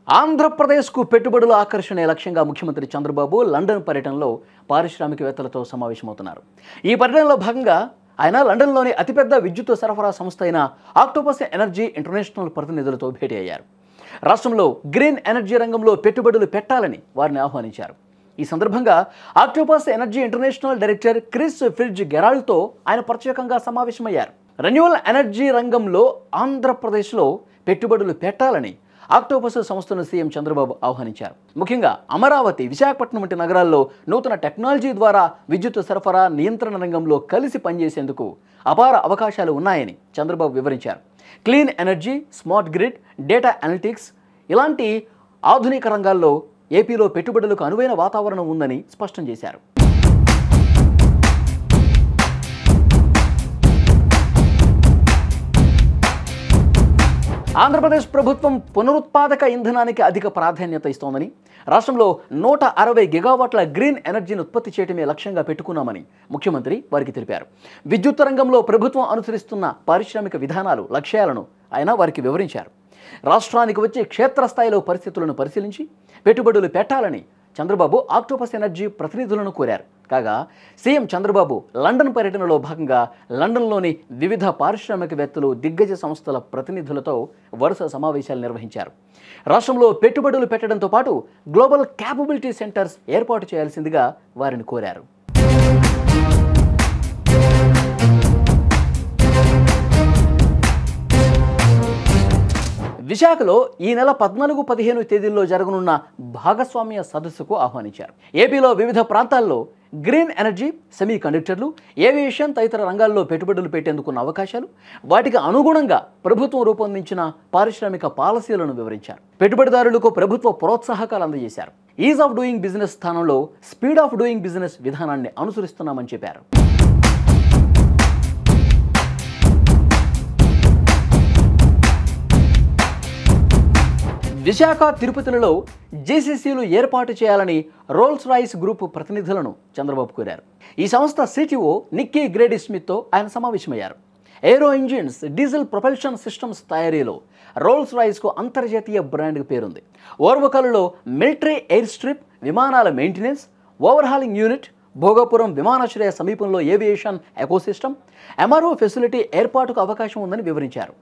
ఆంధ్రప్రదేశ్కు పెట్టుబడుల ఆకర్షణే లక్ష్యంగా ముఖ్యమంత్రి చంద్రబాబు లండన్ పర్యటనలో పారిశ్రామికవేత్తలతో సమావేశమవుతున్నారు. ఈ పర్యటనలో భాగంగా ఆయన లండన్లోని అతిపెద్ద విద్యుత్ సరఫరా సంస్థ అయిన ఆక్టోపస్ ఎనర్జీ ఇంటర్నేషనల్ ప్రతినిధులతో భేటీ అయ్యారు. రాష్ట్రంలో గ్రీన్ ఎనర్జీ రంగంలో పెట్టుబడులు పెట్టాలని వారిని ఆహ్వానించారు. ఈ సందర్భంగా Octopus Energy International director Chris ఫిట్జ్ గెరాల్డ్తో ఆయన ప్రత్యేకంగా సమావేశమయ్యారు. రెన్యూవల్ ఎనర్జీ రంగంలో ఆంధ్రప్రదేశ్లో పెట్టుబడులు పెట్టాలని ఆక్టోపస్ సంస్థను సీఎం చంద్రబాబు ఆహ్వానించారు. ముఖ్యంగా అమరావతి, విశాఖపట్నం వంటి నగరాల్లో నూతన టెక్నాలజీ ద్వారా విద్యుత్ సరఫరా నియంత్రణ రంగంలో కలిసి పనిచేసేందుకు అపార అవకాశాలు ఉన్నాయని చంద్రబాబు వివరించారు. Clean energy, smart grid, data analytics ఇలాంటి ఆధునిక రంగాల్లో ఏపీలో పెట్టుబడులకు అనువైన వాతావరణం ఉందని స్పష్టం చేశారు. ఆంధ్రప్రదేశ్ ప్రభుత్వం పునరుత్పాదక ఇంధనానికి అధిక ప్రాధాన్యత ఇస్తోందని, రాష్ట్రంలో 160 గిగావాట్ల గ్రీన్ ఎనర్జీని ఉత్పత్తి చేయడమే లక్ష్యంగా పెట్టుకున్నామని ముఖ్యమంత్రి వారికి తెలిపారు. విద్యుత్ రంగంలో ప్రభుత్వం అనుసరిస్తున్న పారిశ్రామిక విధానాలు, లక్ష్యాలను ఆయన వారికి వివరించారు. రాష్ట్రానికి వచ్చి క్షేత్రస్థాయిలో పరిస్థితులను పరిశీలించి పెట్టుబడులు పెట్టాలని చంద్రబాబు ఆక్టోపస్ ఎనర్జీ ప్రతినిధులను కోరారు. కాగా సీఎం చంద్రబాబు లండన్ పర్యటనలో భాగంగా లండన్లోని వివిధ పారిశ్రామికవేత్తలు, దిగ్గజ సంస్థల ప్రతినిధులతో వరుస సమావేశాలు నిర్వహించారు. రాష్ట్రంలో పెట్టుబడులు పెట్టడంతో పాటు గ్లోబల్ క్యాపబిలిటీ సెంటర్స్ ఏర్పాటు చేయాల్సిందిగా వారిని కోరారు. విశాఖలో ఈ నెల 14-15 తేదీల్లో జరగనున్న భాగస్వామ్య సదస్సుకు ఆహ్వానించారు. ఏపీలో వివిధ ప్రాంతాల్లో గ్రీన్ ఎనర్జీ, సెమీ కండక్టర్లు, ఏవియేషన్ తదితర రంగాల్లో పెట్టుబడులు పెట్టేందుకున్న అవకాశాలు, వాటికి అనుగుణంగా ప్రభుత్వం రూపొందించిన పారిశ్రామిక పాలసీలను వివరించారు. పెట్టుబడిదారులకు ప్రభుత్వ ప్రోత్సాహకాలు అందజేశారు. ఈజ్ ఆఫ్ డూయింగ్ బిజినెస్ స్థానంలో స్పీడ్ ఆఫ్ డూయింగ్ బిజినెస్ విధానాన్ని అనుసరిస్తున్నామని చెప్పారు. విశాఖ, తిరుపతిలలో జేసీసీలు ఏర్పాటు చేయాలని రోల్స్ రాయిస్ గ్రూప్ ప్రతినిధులను చంద్రబాబు కోరారు. ఈ సంస్థ సిటిఓ నిక్కీ గ్రేడీ స్మిత్తో ఆయన సమావేశమయ్యారు. ఏరో ఇంజిన్స్, డీజిల్ ప్రొపల్షన్ సిస్టమ్స్ తయారీలో రోల్స్ రాయిస్కు అంతర్జాతీయ బ్రాండ్ పేరుంది. ఓర్వకల్లో మిలిటరీ ఎయిర్ స్ట్రిప్, విమానాల మెయింటెనెన్స్, ఓవర్హాలింగ్ యూనిట్, భోగాపురం విమానాశ్రయ సమీపంలో ఏవియేషన్ ఎకోసిస్టమ్, ఎంఆర్ఓ ఫెసిలిటీ ఏర్పాటుకు అవకాశం ఉందని వివరించారు.